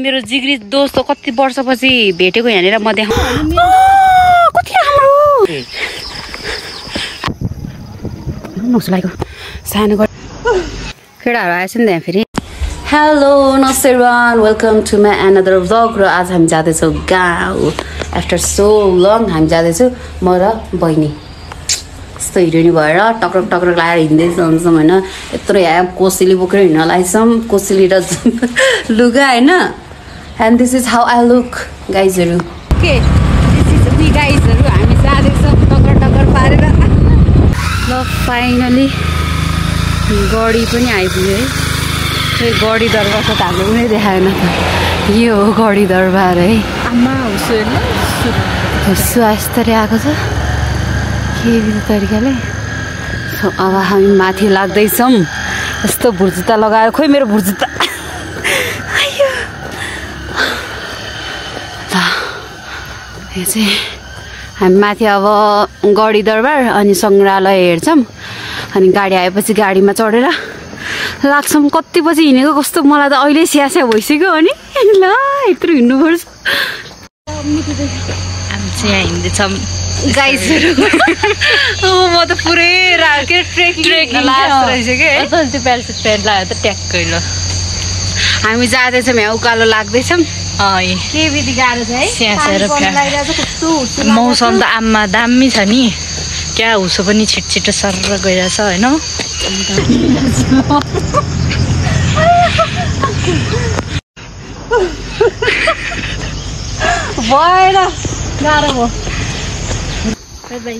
मेरो जिग्री दोस्त कति वर्षपछि भेटेको यहाँनिर म देखाउँ कति राम्रो सानो केटाहरू आएछ नि त्यहाँ फेरि। हेलो नमस्ते everyone, welcome to my another vlog. र आज हामी जाँदैछौँ गाउँ। आफ्टर सो लङ हामी जाँदैछौँ म र बहिनी। यस्तो हिरोइनी भएर टक्रक टक्रक लगाएर हिँड्दै जान्छौँ होइन। यत्रो यहाँ कोसेली बोकेर हिँड्न लागेछौँ, कोसेली र लुगा होइन। And this is how I look गाइजहरू। के दिस इज वी गाइजहरू हामी जाँदैछौँ टक्कर टक्कर पारेर। ल फाइनली गडी पनि आइपुग्यो है। खै गडी दरबार त हामीले कुनै देखाएन त। यो हो गडी दरबार है। आमा हुसु आस्तरी आएको छ के तरिकाले। अब हामी माथि लाग्दैछौँ। यस्तो भुर्जुत्ता लगाएर खोइ मेरो भुर्जुत्ता यो चाहिँ हामी माथि अब गडी दरबार अनि सङ्ग्रहालय हेर्छौँ। अनि गाडी आएपछि गाडीमा चढेर लाग्छौँ। कति बजी हिँडेको कस्तो मलाई त अहिले स्यास्या भइसक्यो। अनि ल यत्रो हिँड्नुपर्छ। हामी चाहिँ यहाँ हिँड्दैछौँ गाइजहरू। म त पुरै के ट्रेकिङ रहेछ कि त्यो प्यारासुट प्यान्ट लगाएर त ट्याक्कै ल। हामी जाँदैछौँ यहाँ उकालो लाग्दैछौँ। के विधि गाह्रो छ है। मौसम त आम्मा दामी छ नि। क्या हुसो पनि छिटो सर गइरहेछ होइन। भएर गाह्रो भयो। By by.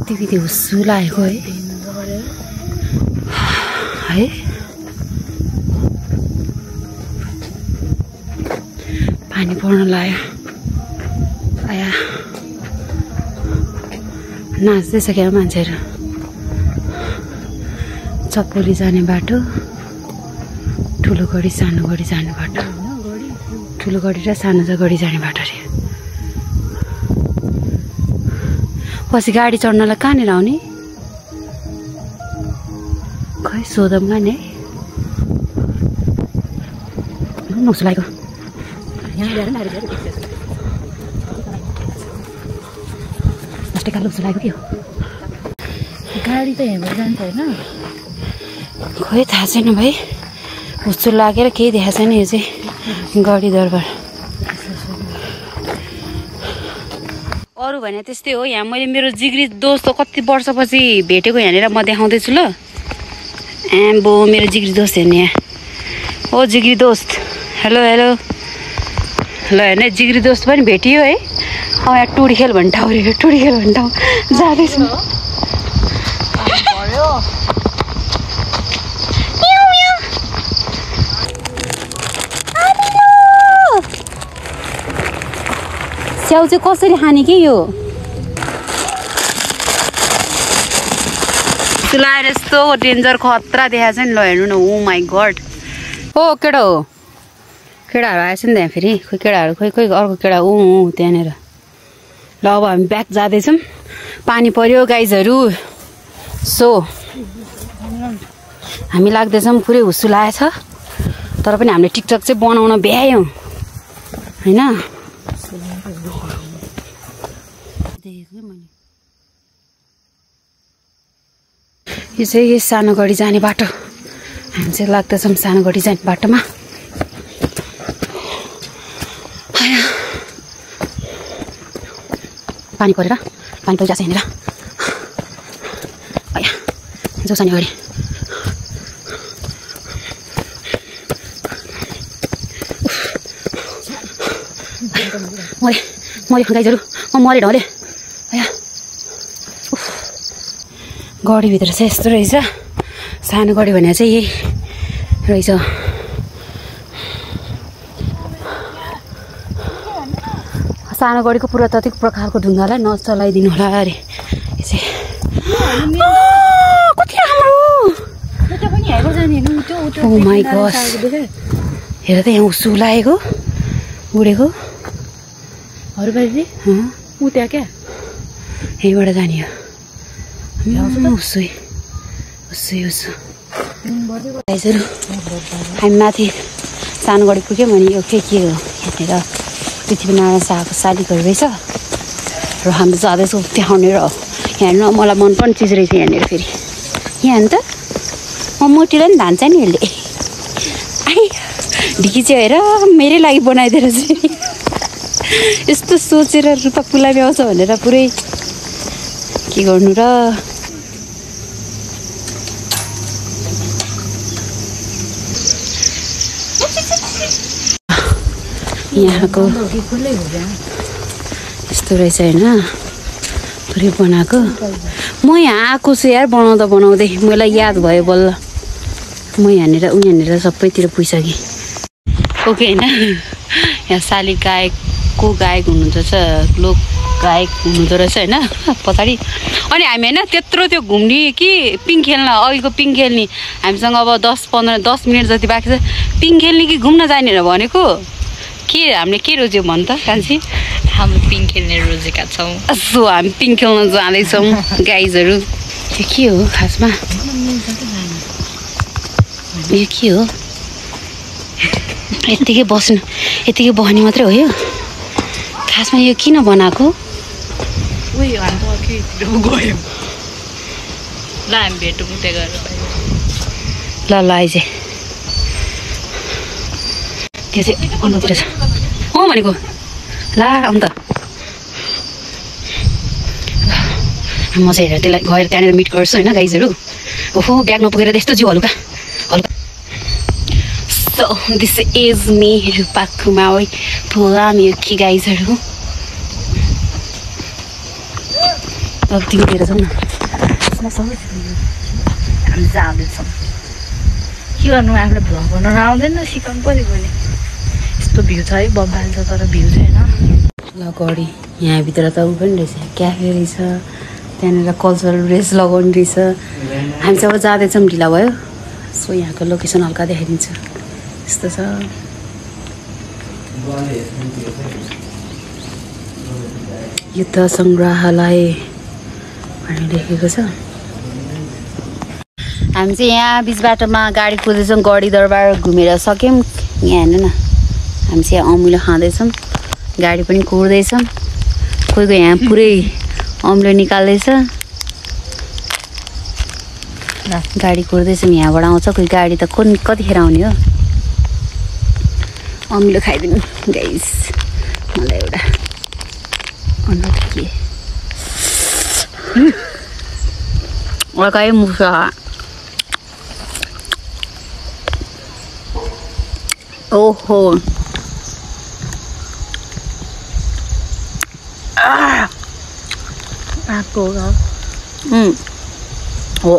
कतिविधि हुस्सु लागेको है है। पानी पर्न लाग्यो। आया नाच्दैछ क्या मान्छेहरू। चप्पोली जाने बाटो, ठुलो गडी सानो गडी जाने बाटो। ठुलो गडी र सानो गडी जाने बाटो अरे। पछि गाडी चढ्नलाई कहाँनिर आउने खै सोधौँला नि है। नौसो लागेको कालो लागेको के हो। गाडी त यहाँबाट जान्छ होइन। खोइ थाहा छैन भाइ। हुस्सु लागेर केही देखाएको छैन। यो चाहिँ गडी दरबार। अरू भने त्यस्तै हो। यहाँ मैले मेरो जिग्री दोस्त कति वर्षपछि भेटेको यहाँनिर म देखाउँदैछु ल। एम्बो मेरो जिग्री दोस्त हेर्ने यहाँ। ओ जिग्री दोस्त हेलो हेलो। ल हेर्ने जिग्री दोस्त पनि भेटियो है। यहाँ टुडी खेल भन्ने ठाउँ अरे। टुडी खेल भन्ने ठाउँ जाँदैछु। स्याउ चाहिँ कसरी खाने कि यो चुलाएर यस्तो डेन्जर खतरा देखाएको छ नि। ल हेर्नु न। ओ माई गड। हो केटा हो। केटाहरू आएछ नि त्यहाँ फेरि। खोइ केटाहरू खोइ खोइ अर्को केटा त्यहाँनिर। ल अब हामी ब्याक जाँदैछौँ। पानी पर्यो गाइजहरू। सो हामी लाग्दैछौँ। पुरै हुस्सु लागेछ तर पनि हामीले टिकटक चाहिँ बनाउन भ्यायौँ होइन। यो चाहिँ सानो गडी जाने बाटो। हामी चाहिँ लाग्दैछौँ सानो गडी जाने बाटोमा। पानी परेर पानी परिरहेको छ यहाँनिर। जोसानी गडी मरे मरे गाइजहरू। म मरे ढले। गडीभित्र चाहिँ यस्तो रहेछ। सानो गडी भने चाहिँ यही रहेछ। सानो गडीको पुरातात्विक प्रकारको ढुङ्गालाई नचलाइदिनु होला अरे। यो चाहिँ कति राम्रो ओ माई गॉड हेर त यहाँ उसु लागेको उडेको ऊ त्यहाँ क्या यहीँबाट जाने हो उसु गाइजहरू हामी माथि सानो गढी पुग्यौँ भने यो के हो यहाँनिर पृथ्वीनारायण शाहको शालिगहरू रहेछ र हामी जाँदैछौँ त्यहाँनिर यहाँ मलाई मनपर्ने चिज रहेछ यहाँनिर फेरि यहाँ नि त म मोटीलाई पनि धान्छ नि यसले आई ढिकी चाहिँ हेर मेरै लागि बनाइदिएर चाहिँ यस्तो सोचेर रूपा पुलामी आउँछ भनेर पुरै के गर्नु र यहाँको यस्तो रहेछ होइन पुरै बनाएको म यहाँ आएको छु यार बनाउँदै मलाई याद भयो बल्ल म यहाँनिर सबैतिर पुगिसकेँ ओके होइन यहाँ शालिग गायकको गायक हुनुहुन्छ लोक गायक हुनुहुँदो रहेछ होइन पछाडि अनि हामी होइन त्यत्रो त्यो घुम्ने कि पिङ खेल्न अघिको पिङ खेल्ने हामीसँग अब 10 मिनट जति बाँकी छ पिङ खेल्ने कि घुम्न जाने भनेको के हामीले के रोज्यो भन् त कान्छी हाम्रो पिङ खेल्ने रोजेका छौँ सो हामी पिङ खेल्न जाँदैछौँ गाइजहरू यो के हो खासमा यो के हो यत्तिकै बस्ने मात्रै हो यो खासमा यो किन बनाएको उयो हामी गयौँ ल हामी भेटौँ त्यहाँ गएर ल आइज त्यो चाहिँ अन्नतिर छ भनेको ला अन्त म चाहिँ हेरेर त्यसलाई गएर त्यहाँनिर मिट गर्छु होइन गाइजहरू ओहो ब्याग नपुगेर त्यस्तो जिउ हल्का सो दिस इज मी रूपा कुमारी पुलामी कि गाइजहरू अब तिमीतिर जाउँ न हामी जाँदैछौँ के गर्नु आफूलाई भ्लग बनाउनु आउँदैन सिकाउनु पऱ्यो भने यस्तो भ्यू छ है बब्बाल छ तर भ्यू छैन ल गढी यहाँभित्र त ऊ पनि रहेछ क्याफे रहेछ त्यहाँनिर कल्चरल ड्रेस लगाउने रहेछ हामी चाहिँ अब जाँदैछौँ ढिला भयो सो यहाँको लोकेसन हल्का देखाइदिन्छु यस्तो छ युद्ध सङ्ग्रहालय भनेर लेखेको छ हामी चाहिँ यहाँ बिच बाटोमा गाडी कुदेछौँ गढी दरबार घुमेर सक्यौँ यहाँ हेर्नु न हामी चाहिँ अमिलो खाँदैछौँ गाडी पनि कुर्दैछौँ कोही यहाँ पुरै अमिलो निकाल्दैछ गाडी कुर्दैछौँ यहाँबाट आउँछ कोही गाडी त कतिखेर आउने हो अमिलो खाइदिनु गाइस मलाई एउटा के अर्कै मुसा ओहो आएको हो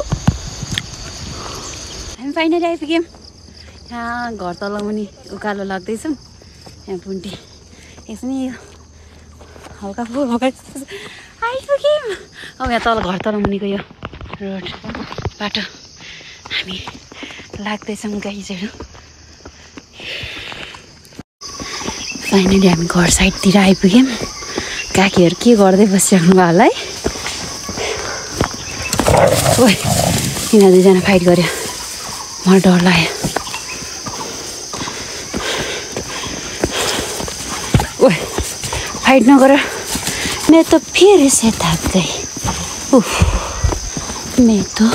हामी फाइनली आइपुग्यौँ यहाँ घर तल मुनि उकालो लाग्दैछौँ यहाँ पुन्टी एकछिन यो हल्का फुल्का आइपुग्यौँ अब यहाँ तल घर तल मुनिको यो रोड बाटो हामी लाग्दैछौँ गाइजहरू फाइनली हामी घर साइडतिर आइपुग्यौँ काकीहरू के गर्दै बसिराख्नु भयो होला है ओइ यिनीहरू दुईजना फाइट गर्यो मलाई डर लाग्यो ओइ फाइट नगर मैं तो फिर से थक गई मैं तो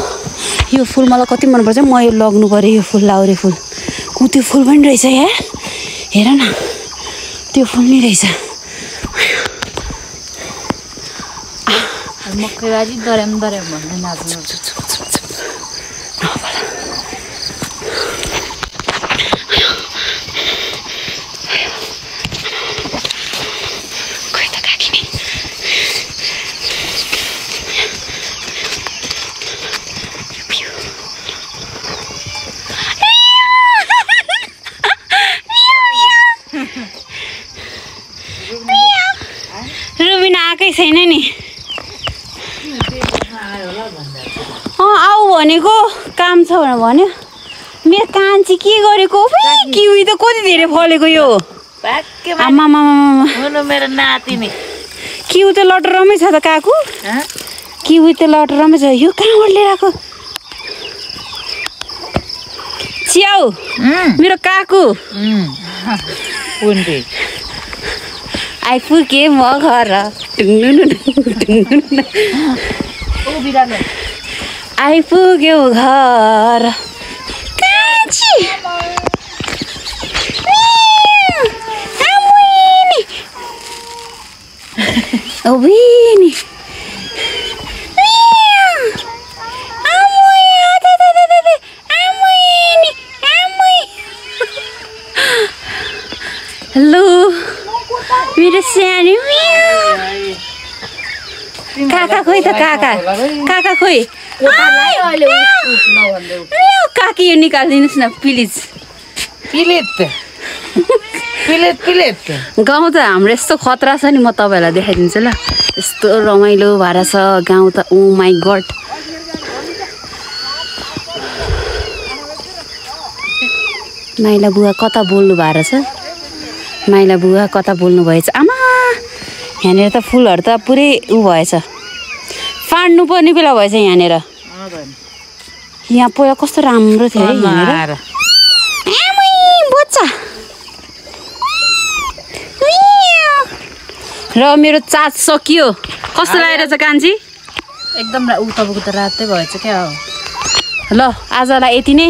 यो फुल मलाई कति मनपर्छ म यो लग्नु पऱ्यो यो फुल लाउरे फुल त्यो फुल पनि रहेछ यार हेर न त्यो फुल नि रहेछ मकैबारी दर्याम भन्दै नाच्नु रुबिना आएकै छैन नि आऊ भनेको काम छ भनेर भन्यो मेरो कान्छी के गरेको किवी त कति धेरै फलेको यो मेरो नातिनी किवी त लटरमै छ त काकु किवी त लटरमै छ यो कहाँबाट लिएर आएको च्याउ मेरो काकु आइपुगे म घर आइपुग्यो घर कान्छी हेलो मेरो सानो काका खोइ त काका काका खोइ काकी यो निकालिदिनुहोस् न प्लिज गाउँ त हाम्रो यस्तो खतरा छ नि म तपाईँहरूलाई देखाइदिन्छु ल यस्तो रमाइलो भएर छ गाउँ त ओ माई गड माइला बुवा कता बोल्नु भएर छ माइला बुवा कता बोल्नु भएछ आमा यहाँनिर त फुलहरू त पुरै उ भएछ फाड्नु पर्ने बेला भएछ यहाँनिर यहाँ पहिला कस्तो राम्रो थियो है यहाँनिर बच्चा र मेरो चाट सकियो कस्तो लागेको छ कान्छी एकदम तपाईँको त रातै भएछ क्या हो ल आजलाई यति नै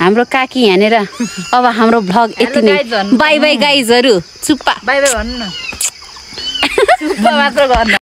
हाम्रो काकी यहाँनिर अब हाम्रो भ्लग यति नै बाई बाई गाइजहरू चुप्पा बाई बाई भन्नु न चुप्पा मात्र गर्नु